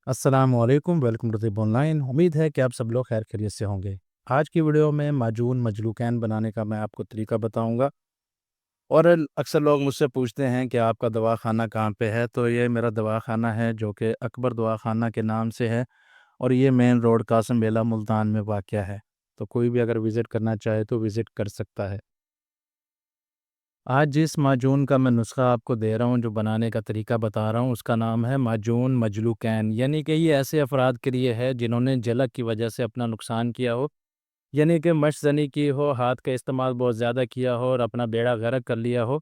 अस्सलामुअलैकुम, welcome to tip online. उम्मीद है कि आप सब लोग खैर खैरियत से होंगे। आज की वीडियो में माजून मजलूकैन बनाने का मैं आपको तरीका बताऊंगा। और अक्सर लोग मुझसे पूछते हैं कि आपका दवाखाना कहाँ पे है। तो ये मेरा दवाखाना है जो कि अकबर दवाखाना के नाम से है, और ये मेन रोड कासिम बेला मुल्तान में वाक़या है। तो कोई भी अगर विज़िट करना चाहे तो विज़िट कर सकता है। आज जिस माजून का मैं नुस्ख़ा आपको दे रहा हूँ, जो बनाने का तरीका बता रहा हूँ, उसका नाम है माजून मजलूकैन। यानी कि ये ऐसे अफ़राद के लिए है जिन्होंने जलक की वजह से अपना नुकसान किया हो, यानी कि मशज़नी की हो, हाथ का इस्तेमाल बहुत ज़्यादा किया हो और अपना बेड़ा गर्क कर लिया हो।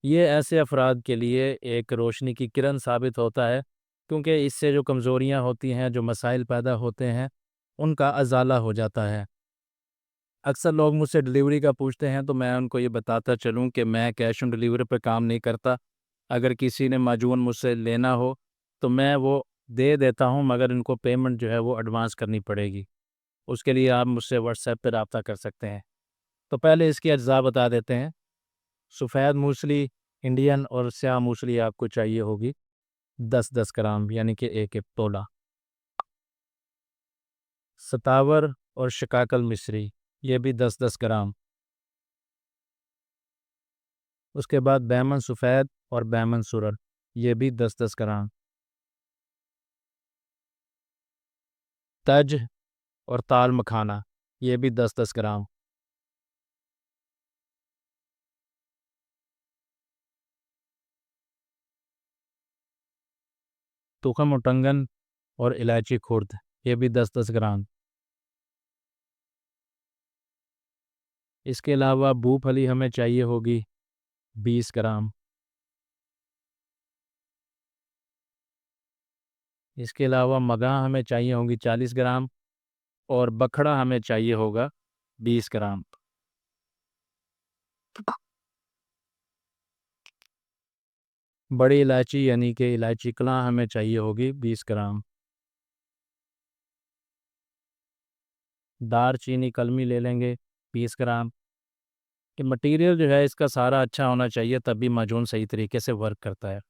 ये ऐसे अफ़राद के लिए एक रोशनी की किरण साबित होता है, क्योंकि इससे जो कमज़ोरियाँ होती हैं, जो मसाइल पैदा होते हैं, उनका अज़ाला हो जाता है। अक्सर लोग मुझसे डिलीवरी का पूछते हैं, तो मैं उनको ये बताता चलूँ कि मैं कैश ऑन डिलीवरी पे काम नहीं करता। अगर किसी ने माजून मुझसे लेना हो तो मैं वो दे देता हूँ, मगर इनको पेमेंट जो है वो एडवांस करनी पड़ेगी। उसके लिए आप मुझसे व्हाट्सएप पे रब्ता कर सकते हैं। तो पहले इसके अज्ज़ा बता देते हैं। सफ़ेद मूसली, इंडियन और स्याह मूसली आपको चाहिए होगी 10-10 ग्राम, यानी कि 1-1 तोला। सतावर और शिकाकल मिश्री, ये भी 10-10 ग्राम। उसके बाद बैमन सफ़ेद और बैमन सुरन, ये भी 10-10 ग्राम। तज और ताल मखाना, ये भी 10-10 ग्राम। तुखम उटंगन और इलायची खुर्द, ये भी 10-10 ग्राम। इसके अलावा मूंगफली हमें चाहिए होगी 20 ग्राम। इसके अलावा मगा हमें चाहिए होगी 40 ग्राम, और बखड़ा हमें चाहिए होगा 20 ग्राम। बड़ी इलायची यानी कि इलायची कलां हमें चाहिए होगी 20 ग्राम। दार चीनी कलमी ले लेंगे 20 ग्राम। ये मटेरियल जो है इसका सारा अच्छा होना चाहिए, तभी माजून सही तरीके से वर्क करता है।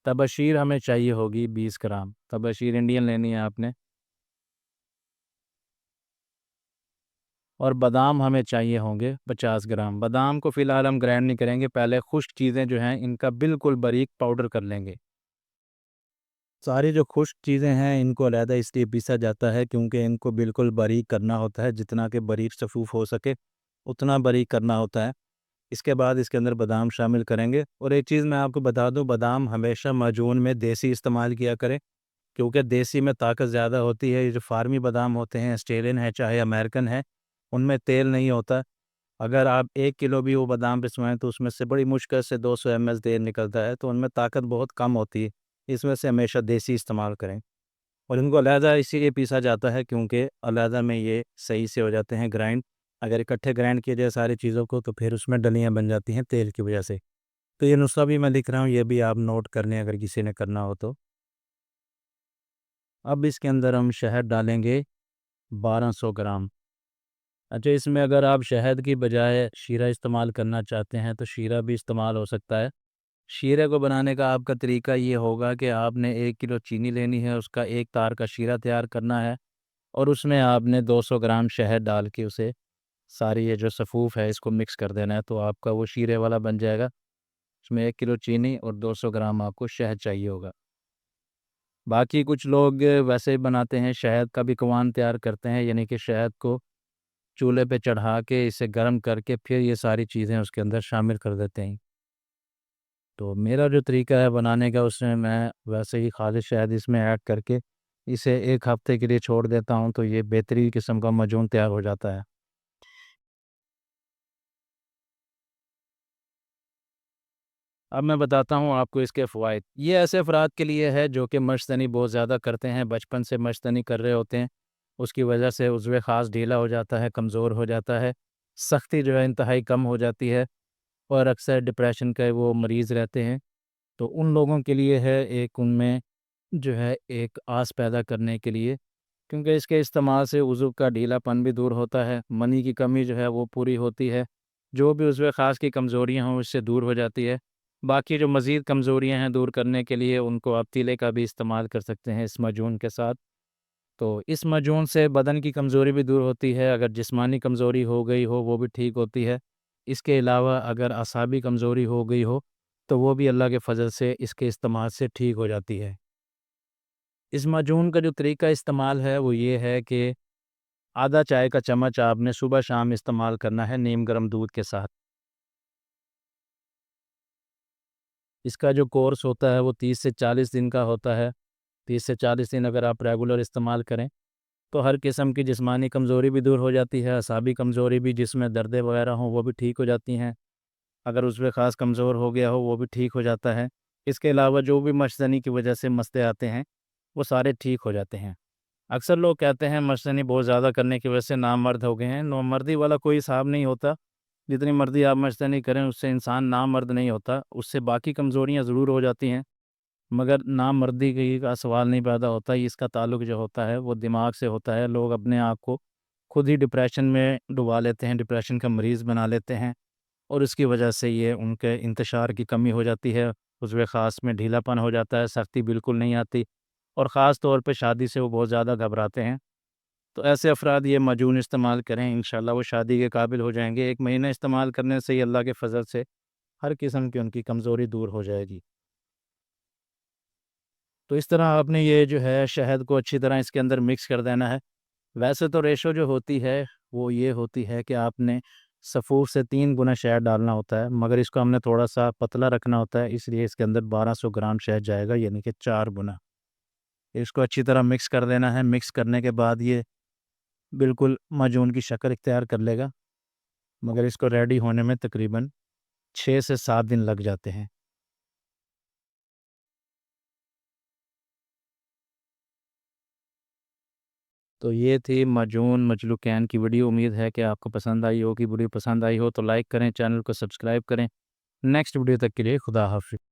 तबशीर हमें चाहिए होगी 20 ग्राम। तबशीर इंडियन लेनी है आपने। और बादाम हमें चाहिए होंगे 50 ग्राम। बादाम को फ़िलहाल हम ग्राइंड नहीं करेंगे, पहले खुश्क चीज़ें जो हैं इनका बिल्कुल बारीक पाउडर कर लेंगे। सारी जो खुश्क चीज़ें हैं इनको अलहदा इसलिए पीसा जाता है क्योंकि इनको बिल्कुल बारीक करना होता है, जितना कि बारीक सफ़ूफ़ हो सके उतना बारीक करना होता है। इसके बाद इसके अंदर बादाम शामिल करेंगे। और एक चीज़ मैं आपको बता दूं, बादाम हमेशा माजून में देसी इस्तेमाल किया करें, क्योंकि देसी में ताकत ज़्यादा होती है। ये जो फार्मी बादाम होते हैं, ऑस्ट्रेलियन है चाहे अमेरिकन है, उनमें तेल नहीं होता। अगर आप 1 किलो भी वो बादाम पिसवाएँ तो उसमें से बड़ी मुश्किल से 200 एमएल तेल निकलता है, तो उनमें ताकत बहुत कम होती है। इसमें से हमेशा देसी इस्तेमाल करें। और इनको अलहदा इसीलिए पीसा जाता है क्योंकि अलहदा में ये सही से हो जाते हैं ग्राइंड। अगर इकट्ठे ग्राइंड किया जाए सारी चीज़ों को तो फिर उसमें डलियाँ बन जाती हैं तेल की वजह से। तो ये नुस्ख़ा भी मैं लिख रहा हूँ, ये भी आप नोट कर लें अगर किसी ने करना हो तो। अब इसके अंदर हम शहद डालेंगे 1200 ग्राम। अच्छा, इसमें अगर आप शहद की बजाय शीरा इस्तेमाल करना चाहते हैं तो शीरा भी इस्तेमाल हो सकता है। शीरे को बनाने का आपका तरीका ये होगा कि आपने 1 किलो चीनी लेनी है, उसका 1 तार का शीरा तैयार करना है, और उसमें आपने 200 ग्राम शहद डाल के उसे सारी ये जो सफ़ूफ़ है इसको मिक्स कर देना है, तो आपका वो शीरे वाला बन जाएगा। उसमें 1 किलो चीनी और 200 ग्राम आपको शहद चाहिए होगा। बाकी कुछ लोग वैसे ही बनाते हैं, शहद का भी कवान तैयार करते हैं, यानी कि शहद को चूल्हे पे चढ़ा के इसे गर्म करके फिर ये सारी चीज़ें उसके अंदर शामिल कर देते हैं। तो मेरा जो तरीका है बनाने का, उसमें मैं वैसे ही खालिस शहद इसमें ऐड करके इसे 1 हफ़्ते के लिए छोड़ देता हूँ, तो ये बेहतरीन किस्म का माजून तैयार हो जाता है। अब मैं बताता हूँ आपको इसके फ़वाइद। ये ऐसे अफ़राद के लिए है जो कि मश्तनी बहुत ज़्यादा करते हैं, बचपन से मश्तनी कर रहे होते हैं। उसकी वजह से उज़्व ख़ास ढीला हो जाता है, कमज़ोर हो जाता है, सख्ती जो है इंतहाई कम हो जाती है, और अक्सर डिप्रेशन के वो मरीज़ रहते हैं। तो उन लोगों के लिए है एक, उनमें जो है एक आस पैदा करने के लिए, क्योंकि इसके इस्तेमाल से उज़्व का ढीलापन भी दूर होता है, मनी की कमी जो है वो पूरी होती है, जो भी उज़्व ख़ास की कमज़ोरियाँ हों उससे दूर हो जाती है। बाकी जो मज़ीद कमज़ोरियाँ हैं दूर करने के लिए उनको आप तीले का भी इस्तेमाल कर सकते हैं इस माजून के साथ। तो इस माजून से बदन की कमज़ोरी भी दूर होती है, अगर जिस्मानी कमज़ोरी हो गई हो वो भी ठीक होती है। इसके अलावा अगर असाबी कमज़ोरी हो गई हो तो वो भी अल्लाह के फ़ज़ल से इसके इस्तेमाल से ठीक हो जाती है। इस माजून का जो तरीका इस्तेमाल है वो ये है कि आधा चाय का चम्मच आपने सुबह शाम इस्तेमाल करना है नीम गर्म दूध के साथ। इसका जो कोर्स होता है वो 30 से 40 दिन का होता है। 30 से 40 दिन अगर आप रेगुलर इस्तेमाल करें तो हर किस्म की जिस्मानी कमज़ोरी भी दूर हो जाती है, असाबी कमज़ोरी भी जिसमें दर्दें वगैरह हों वो भी ठीक हो जाती हैं। अगर उसमें ख़ास कमज़ोर हो गया हो वो भी ठीक हो जाता है। इसके अलावा जो भी मशतनी की वजह से मसले आते हैं वो सारे ठीक हो जाते हैं। अक्सर लोग कहते हैं मशतनी बहुत ज़्यादा करने की वजह से नामर्द हो गए हैं। नामर्दी वाला कोई हिसाब नहीं होता। जितनी मर्ज़ी आप मशतनी करें उससे इंसान नामर्द नहीं होता। उससे बाकी कमज़ोरियाँ ज़रूर हो जाती हैं, मगर नामर्दी की का सवाल नहीं पैदा होता। इसका ताल्लुक जो होता है वो दिमाग से होता है। लोग अपने आप को खुद ही डिप्रेशन में डुबा लेते हैं, डिप्रेशन का मरीज़ बना लेते हैं और उसकी वजह से ये उनके इंतशार की कमी हो जाती है। उज़्व ख़ास में ढीलापन हो जाता है, सख्ती बिल्कुल नहीं आती और ख़ास तौर पे शादी से वो बहुत ज़्यादा घबराते हैं। तो ऐसे अफ़राद ये माजून इस्तेमाल करें, इंशाअल्लाह वो शादी के काबिल हो जाएँगे। 1 महीना इस्तेमाल करने से ही अल्लाह के फ़ज़ल से हर किस्म की उनकी कमज़ोरी दूर हो जाएगी। तो इस तरह आपने ये जो है शहद को अच्छी तरह इसके अंदर मिक्स कर देना है। वैसे तो रेशो जो होती है वो ये होती है कि आपने सफ़ूर से 3 गुना शहद डालना होता है, मगर इसको हमने थोड़ा-सा पतला रखना होता है, इसलिए इसके अंदर 1200 ग्राम शहद जाएगा, यानी कि 4 गुना। इसको अच्छी तरह मिक्स कर देना है। मिक्स करने के बाद ये बिल्कुल माजून की शक्ल इख्तियार कर लेगा, मगर इसको रेडी होने में तकरीबन 6 से 7 दिन लग जाते हैं। तो ये थी माजून मजलूकैन की वीडियो। उम्मीद है कि आपको पसंद आई होगी। वीडियो पसंद आई हो तो लाइक करें, चैनल को सब्सक्राइब करें। नेक्स्ट वीडियो तक के लिए खुदा हाफ़िज़।